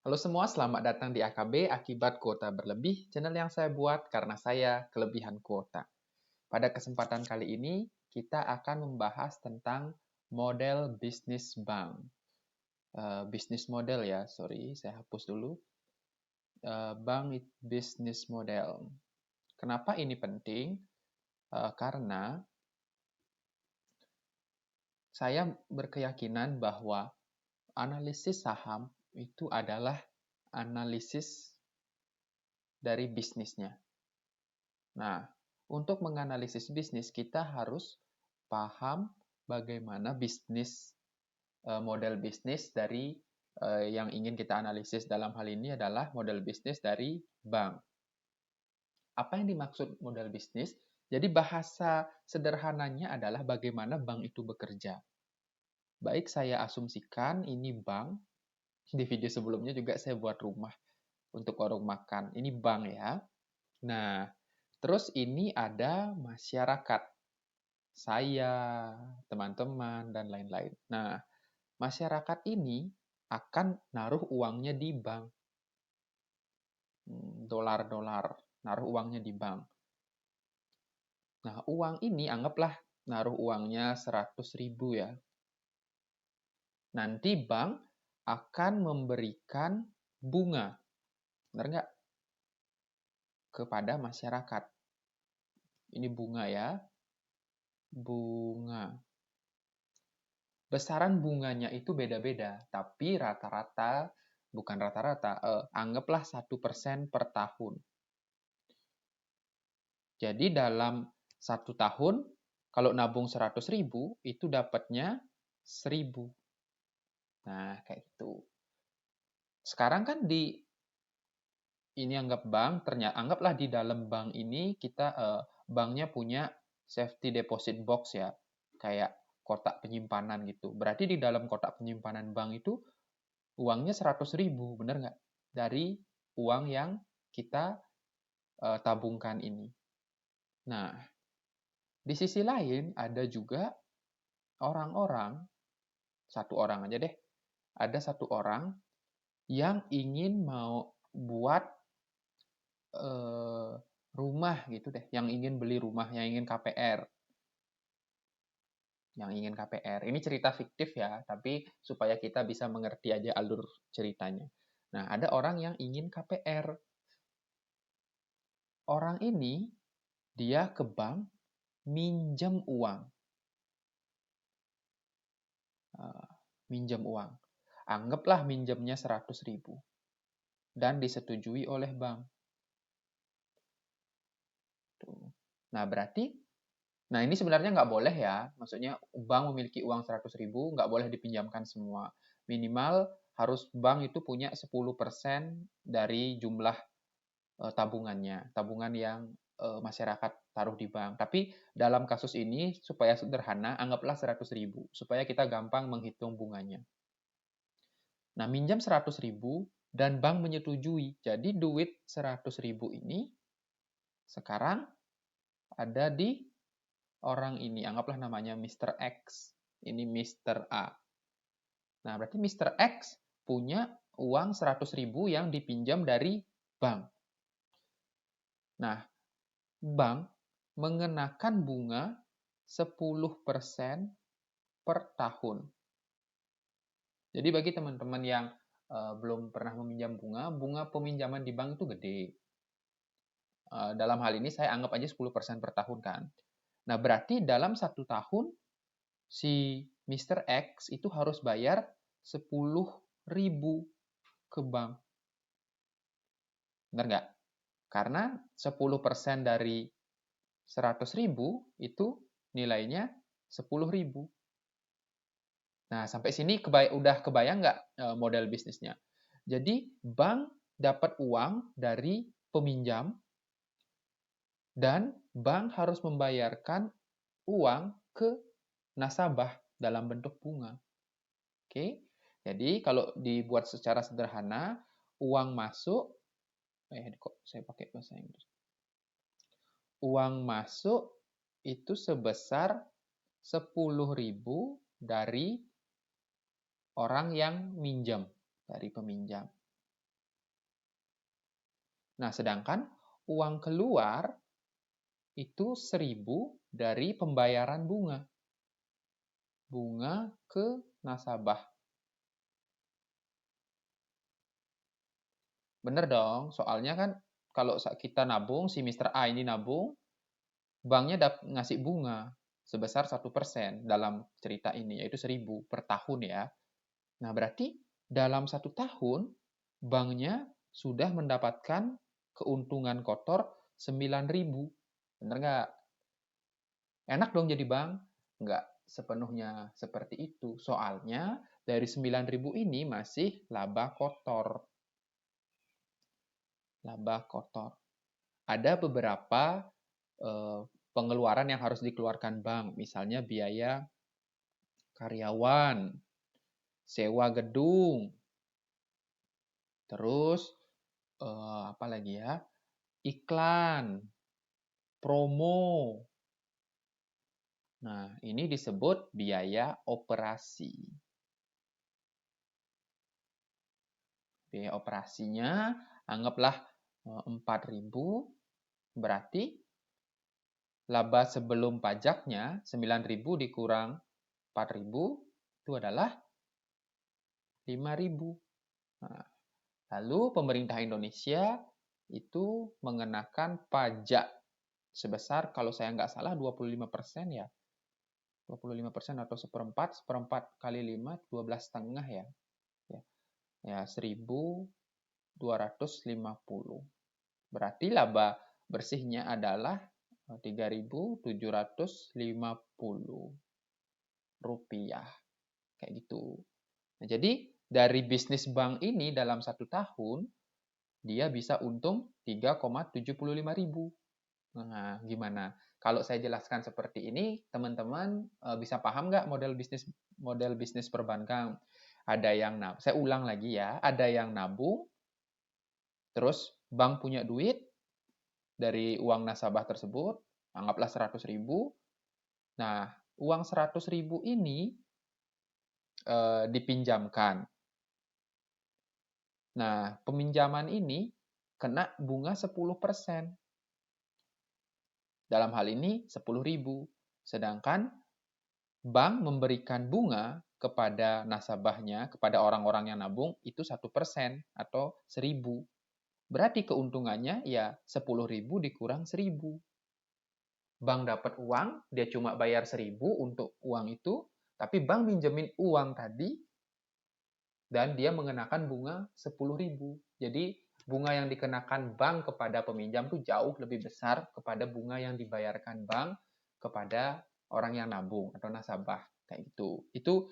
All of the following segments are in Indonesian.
Halo semua, selamat datang di AKB Akibat Kuota Berlebih, channel yang saya buat karena saya kelebihan kuota. Pada kesempatan kali ini, kita akan membahas tentang model bisnis bank. Bisnis model ya, sorry, saya hapus dulu. Bank bisnis model. Kenapa ini penting? Karena saya berkeyakinan bahwa analisis saham itu adalah analisis dari bisnisnya. Nah, untuk menganalisis bisnis, kita harus paham bagaimana model bisnis dari yang ingin kita analisis dalam hal ini adalah model bisnis dari bank. Apa yang dimaksud model bisnis? Jadi bahasa sederhananya adalah bagaimana bank itu bekerja. Baik, saya asumsikan ini bank. Di video sebelumnya juga saya buat rumah untuk warung makan. Ini bank ya. Nah, terus ini ada masyarakat, saya, teman-teman, dan lain-lain. Nah, masyarakat ini akan naruh uangnya di bank. Dolar-dolar, naruh uangnya di bank. Nah, uang ini anggaplah naruh uangnya 100.000 ya. Nanti bank akan memberikan bunga, benar nggak? Kepada masyarakat. Ini bunga ya, bunga. Besaran bunganya itu beda-beda, tapi rata-rata, bukan rata-rata, anggaplah 1% per tahun. Jadi dalam 1 tahun, kalau nabung 100.000, itu dapatnya 1.000. Nah, kayak gitu. Sekarang kan ini anggap bank, ternyata anggaplah di dalam bank ini kita banknya punya safety deposit box ya, kayak kotak penyimpanan gitu. Berarti di dalam kotak penyimpanan bank itu uangnya 100.000, bener nggak? Dari uang yang kita tabungkan ini. Nah, di sisi lain ada juga orang-orang, satu orang aja deh, ada satu orang yang ingin mau buat rumah gitu deh, yang ingin beli rumah, yang ingin KPR. Yang ingin KPR. Ini cerita fiktif ya, tapi supaya kita bisa mengerti aja alur ceritanya. Nah, ada orang yang ingin KPR. Orang ini, dia ke bank, minjem uang. Minjem uang. Anggaplah minjemnya 100.000. Dan disetujui oleh bank. Nah, berarti, nah ini sebenarnya nggak boleh ya. Maksudnya bank memiliki uang 100.000, nggak boleh dipinjamkan semua. Minimal harus bank itu punya 10% dari jumlah tabungannya. Tabungan yang masyarakat taruh di bank. Tapi dalam kasus ini, supaya sederhana, anggaplah 100.000. Supaya kita gampang menghitung bunganya. Nah, minjam 100.000 dan bank menyetujui. Jadi duit 100.000 ini sekarang ada di orang ini. Anggaplah namanya Mr. X. Ini Mr. A. Nah, berarti Mr. X punya uang 100.000 yang dipinjam dari bank. Nah, bank mengenakan bunga 10% per tahun. Jadi bagi teman-teman yang belum pernah meminjam bunga peminjaman di bank itu gede. Dalam hal ini saya anggap aja 10% per tahun kan. Nah, berarti dalam 1 tahun, si Mr. X itu harus bayar 10.000 ke bank. Benar nggak? Karena 10% dari 100.000 itu nilainya 10.000. Nah, sampai sini udah kebayang nggak model bisnisnya? Jadi, bank dapat uang dari peminjam, dan bank harus membayarkan uang ke nasabah dalam bentuk bunga. Oke, jadi kalau dibuat secara sederhana, uang masuk, kok saya pakai bahasa Inggris? Uang masuk itu sebesar 10.000 dari orang yang minjam, dari peminjam. Nah, sedangkan uang keluar itu 1.000 dari pembayaran bunga. Bunga ke nasabah. Bener dong, soalnya kan kalau kita nabung, si Mr. A ini nabung, banknya ngasih bunga sebesar 1% dalam cerita ini, yaitu 1.000 per tahun ya. Nah, berarti dalam 1 tahun, banknya sudah mendapatkan keuntungan kotor 9.000. Bener nggak? Enak dong jadi bank? Nggak sepenuhnya seperti itu. Soalnya dari 9.000 ini masih laba kotor. Laba kotor. Ada beberapa pengeluaran yang harus dikeluarkan bank, misalnya biaya karyawan, sewa gedung, terus apa lagi ya? Iklan, promo. Nah, ini disebut biaya operasi. Biaya operasinya anggaplah 4.000, berarti laba sebelum pajaknya 9.000 dikurang 4.000 itu adalah 5.000. Nah, lalu pemerintah Indonesia itu mengenakan pajak sebesar, kalau saya nggak salah 25% ya. 25% atau seperempat kali 5, 12,5 ya. Ya, 1.250. Berarti laba bersihnya adalah 3.750 rupiah. Kayak gitu. Nah, jadi dari bisnis bank ini dalam 1 tahun, dia bisa untung 3,75.000. Nah, gimana? Kalau saya jelaskan seperti ini, teman-teman bisa paham nggak model bisnis perbankan? Ada yang saya ulang lagi ya, ada yang nabung, terus bank punya duit dari uang nasabah tersebut, anggaplah 100.000. Nah, uang 100.000 ini dipinjamkan. Nah, peminjaman ini kena bunga 10%. Dalam hal ini 10.000. Sedangkan bank memberikan bunga kepada nasabahnya, kepada orang-orang yang nabung, itu 1% atau 1.000. Berarti keuntungannya ya 10.000 dikurang 1.000. Bank dapat uang, dia cuma bayar 1.000 untuk uang itu, tapi bank minjemin uang tadi, dan dia mengenakan bunga 10.000. Jadi bunga yang dikenakan bank kepada peminjam itu jauh lebih besar kepada bunga yang dibayarkan bank kepada orang yang nabung atau nasabah. Kayak gitu. Itu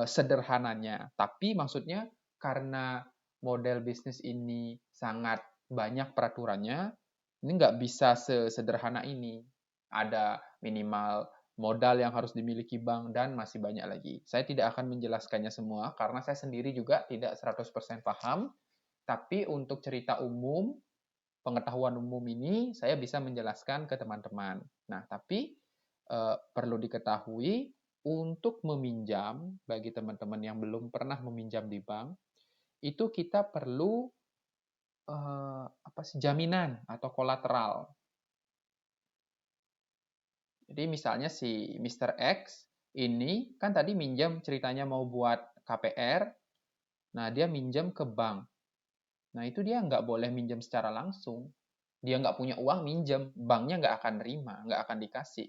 sederhananya. Tapi maksudnya karena model bisnis ini sangat banyak peraturannya, ini nggak bisa sesederhana ini. Ada minimal modal yang harus dimiliki bank, dan masih banyak lagi. Saya tidak akan menjelaskannya semua, karena saya sendiri juga tidak 100% paham, tapi untuk cerita umum, pengetahuan umum ini, saya bisa menjelaskan ke teman-teman. Nah, tapi perlu diketahui, untuk meminjam, bagi teman-teman yang belum pernah meminjam di bank, itu kita perlu jaminan atau kolateral. Jadi misalnya si Mr. X ini kan tadi minjam, ceritanya mau buat KPR, nah dia minjam ke bank. Nah itu dia nggak boleh minjam secara langsung. Dia nggak punya uang minjam, banknya nggak akan nerima, nggak akan dikasih.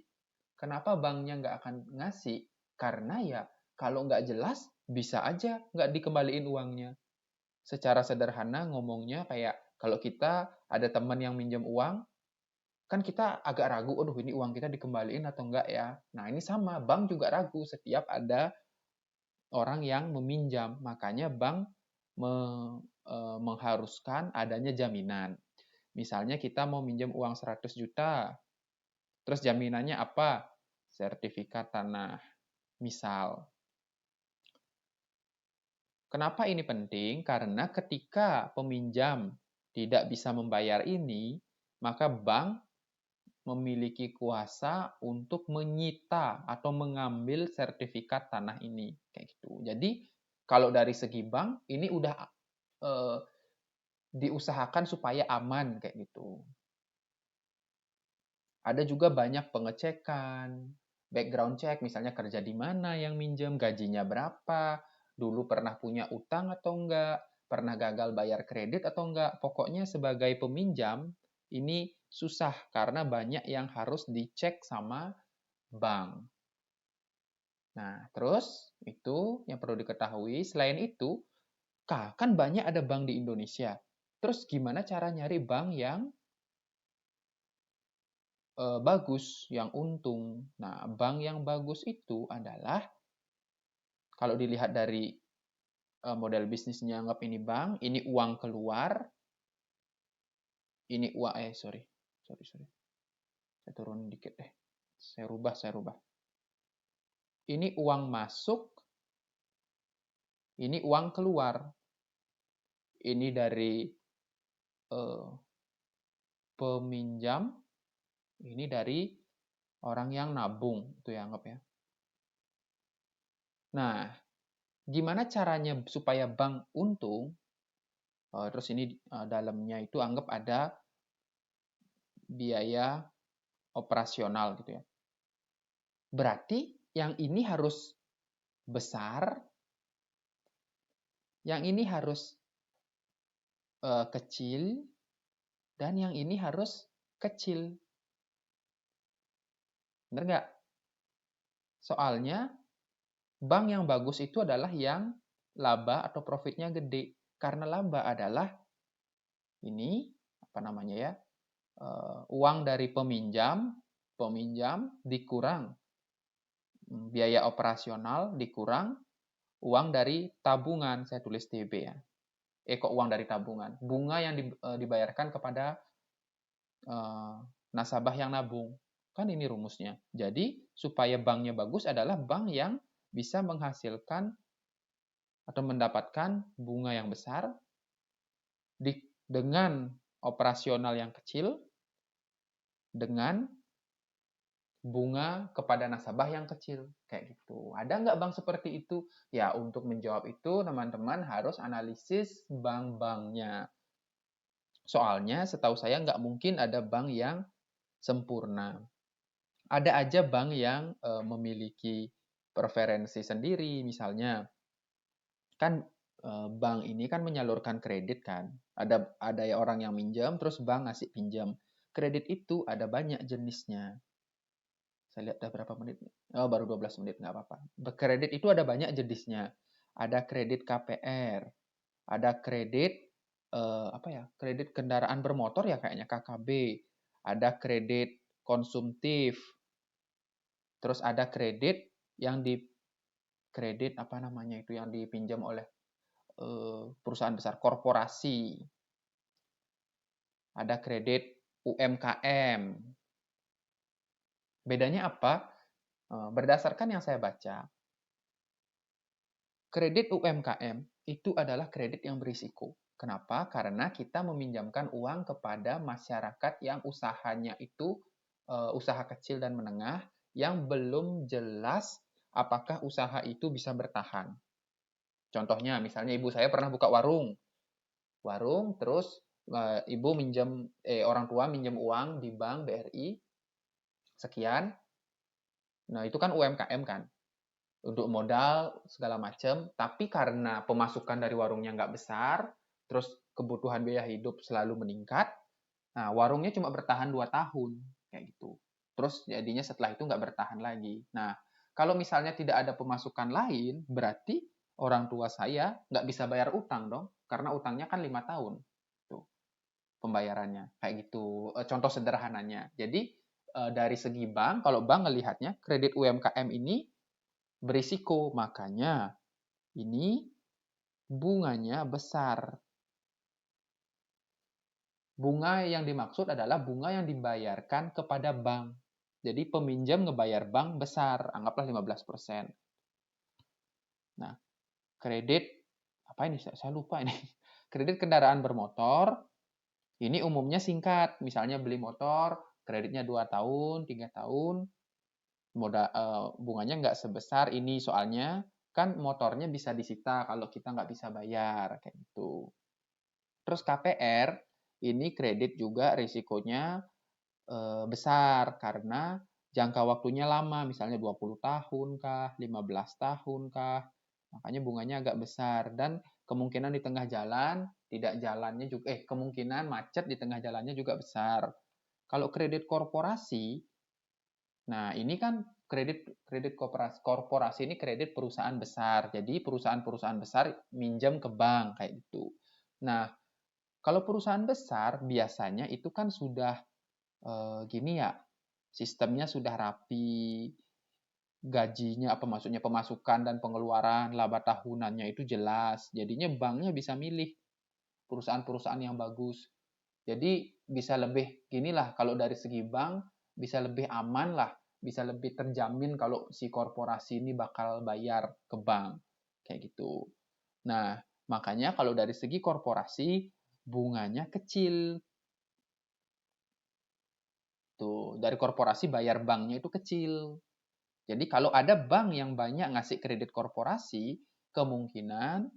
Kenapa banknya nggak akan ngasih? Karena ya kalau nggak jelas, bisa aja nggak dikembaliin uangnya. Secara sederhana ngomongnya kayak kalau kita ada teman yang minjem uang, kan kita agak ragu, aduh ini uang kita dikembaliin atau enggak ya. Nah ini sama, bank juga ragu setiap ada orang yang meminjam. Makanya bank mengharuskan adanya jaminan. Misalnya kita mau minjem uang 100 juta, terus jaminannya apa? Sertifikat tanah. Misal. Kenapa ini penting? Karena ketika peminjam tidak bisa membayar ini, maka bank memiliki kuasa untuk menyita atau mengambil sertifikat tanah ini, kayak gitu. Jadi kalau dari segi bank ini udah diusahakan supaya aman kayak gitu. Ada juga banyak pengecekan, background check, misalnya kerja di mana yang minjem, gajinya berapa, dulu pernah punya utang atau enggak, pernah gagal bayar kredit atau enggak. Pokoknya sebagai peminjam, ini susah karena banyak yang harus dicek sama bank. Nah, terus itu yang perlu diketahui. Selain itu, kan banyak ada bank di Indonesia. Terus gimana cara nyari bank yang bagus, yang untung? Nah, bank yang bagus itu adalah kalau dilihat dari model bisnisnya, anggap ini bank, ini uang keluar, ini uang sorry. Saya turun dikit deh. Saya rubah. Ini uang masuk, ini uang keluar. Ini dari peminjam, ini dari orang yang nabung, itu ya anggap ya. Nah, gimana caranya supaya bank untung? Terus ini dalamnya itu anggap ada biaya operasional gitu ya. Berarti yang ini harus besar, yang ini harus kecil, dan yang ini harus kecil. Bener nggak? Soalnya bank yang bagus itu adalah yang laba atau profitnya gede. Karena laba adalah ini, apa namanya ya, uang dari peminjam dikurang biaya operasional, dikurang uang dari tabungan, saya tulis TB ya. Kok uang dari tabungan? Bunga yang dibayarkan kepada nasabah yang nabung. Kan ini rumusnya. Jadi, supaya banknya bagus adalah bank yang bisa menghasilkan atau mendapatkan bunga yang besar dengan operasional yang kecil, dengan bunga kepada nasabah yang kecil. Kayak gitu. Ada nggak bank seperti itu? Ya, untuk menjawab itu, teman-teman harus analisis bank-banknya. Soalnya, setahu saya nggak mungkin ada bank yang sempurna. Ada aja bank yang memiliki preferensi sendiri, misalnya kan bank ini kan menyalurkan kredit kan. Ada orang yang minjam, terus bank ngasih pinjam. Kredit itu ada banyak jenisnya. Saya lihat udah berapa menit nih? Oh, baru 12 menit, nggak apa-apa. Kredit itu ada banyak jenisnya. Ada kredit KPR, ada kredit apa ya? Kredit kendaraan bermotor ya kayaknya KKB. Ada kredit konsumtif. Terus ada kredit yang kredit apa namanya itu yang dipinjam oleh perusahaan besar, korporasi. Ada kredit UMKM. Bedanya apa? Berdasarkan yang saya baca, kredit UMKM itu adalah kredit yang berisiko. Kenapa? Karena kita meminjamkan uang kepada masyarakat yang usahanya itu usaha kecil dan menengah yang belum jelas apakah usaha itu bisa bertahan. Contohnya, misalnya ibu saya pernah buka warung, terus ibu orang tua minjem uang di bank BRI sekian. Nah itu kan UMKM kan, untuk modal segala macam. Tapi karena pemasukan dari warungnya nggak besar, terus kebutuhan biaya hidup selalu meningkat, nah warungnya cuma bertahan 2 tahun kayak gitu. Terus jadinya setelah itu nggak bertahan lagi. Nah kalau misalnya tidak ada pemasukan lain, berarti orang tua saya nggak bisa bayar utang dong, karena utangnya kan 5 tahun tuh pembayarannya kayak gitu. Contoh sederhananya. Jadi dari segi bank, kalau bank ngelihatnya kredit UMKM ini berisiko, makanya ini bunganya besar. Bunga yang dimaksud adalah bunga yang dibayarkan kepada bank. Jadi peminjam ngebayar bank besar, anggaplah 15%. Nah, kredit apa ini? Saya lupa ini. Kredit kendaraan bermotor ini umumnya singkat. Misalnya beli motor, kreditnya 2 tahun, 3 tahun. Bunganya nggak sebesar ini, soalnya kan motornya bisa disita kalau kita nggak bisa bayar kayak gitu. Terus KPR, ini kredit juga risikonya besar karena jangka waktunya lama, misalnya 20 tahun kah, 15 tahun kah, makanya bunganya agak besar dan kemungkinan di tengah jalan tidak jalannya juga kemungkinan macet di tengah jalannya juga besar. Kalau kredit korporasi, nah ini kan kredit korporasi ini kredit perusahaan besar. Jadi perusahaan-perusahaan besar minjam ke bank kayak gitu. Nah, kalau perusahaan besar biasanya itu kan sudah gini ya, sistemnya sudah rapi, gajinya apa maksudnya pemasukan dan pengeluaran laba tahunannya itu jelas. Jadinya banknya bisa milih perusahaan-perusahaan yang bagus. Jadi bisa lebih ginilah kalau dari segi bank bisa lebih aman lah, bisa lebih terjamin kalau si korporasi ini bakal bayar ke bank kayak gitu. Nah, makanya kalau dari segi korporasi bunganya kecil. Tuh, dari korporasi bayar banknya itu kecil. Jadi kalau ada bank yang banyak ngasih kredit korporasi, kemungkinan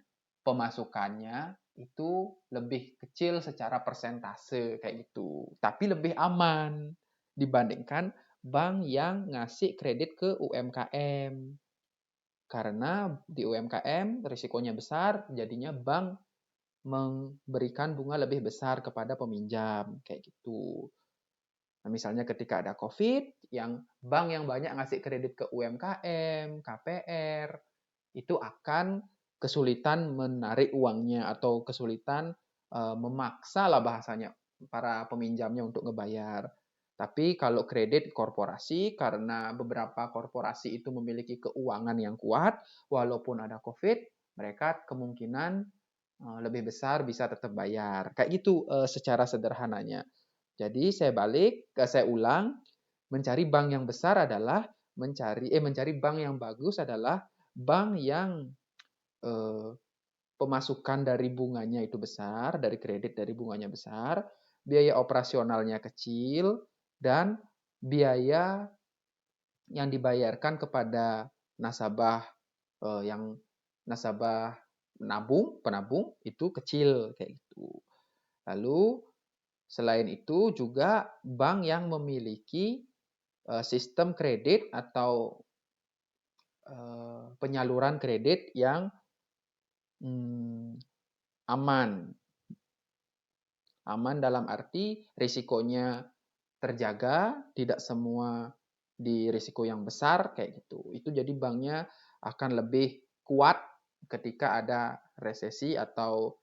pemasukannya itu lebih kecil secara persentase kayak gitu. Tapi lebih aman dibandingkan bank yang ngasih kredit ke UMKM. Karena di UMKM risikonya besar, jadinya bank memberikan bunga lebih besar kepada peminjam kayak gitu. Nah, misalnya ketika ada COVID, yang bank yang banyak ngasih kredit ke UMKM, KPR, itu akan kesulitan menarik uangnya atau kesulitan memaksa lah bahasanya para peminjamnya untuk ngebayar. Tapi kalau kredit korporasi, karena beberapa korporasi itu memiliki keuangan yang kuat, walaupun ada COVID, mereka kemungkinan lebih besar bisa tetap bayar. Kayak gitu secara sederhananya. Jadi saya ulang, mencari bank yang besar adalah mencari bank yang bagus adalah bank yang eh, pemasukan dari bunganya itu besar, dari kredit dari bunganya besar, biaya operasionalnya kecil, dan biaya yang dibayarkan kepada nasabah yang nasabah penabung itu kecil kayak gitu. Lalu selain itu juga bank yang memiliki sistem kredit atau penyaluran kredit yang aman. Aman dalam arti risikonya terjaga, tidak semua di risiko yang besar kayak gitu. Itu jadi banknya akan lebih kuat ketika ada resesi atau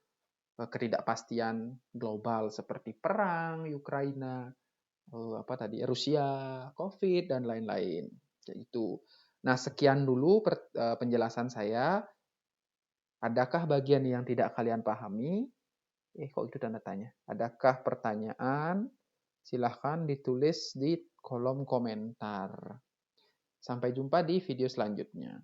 ketidakpastian global seperti perang Ukraina, Rusia, COVID dan lain-lain. Kayak itu. Nah, sekian dulu penjelasan saya. Adakah bagian yang tidak kalian pahami? Kok itu tanda tanya? Adakah pertanyaan? Silahkan ditulis di kolom komentar. Sampai jumpa di video selanjutnya.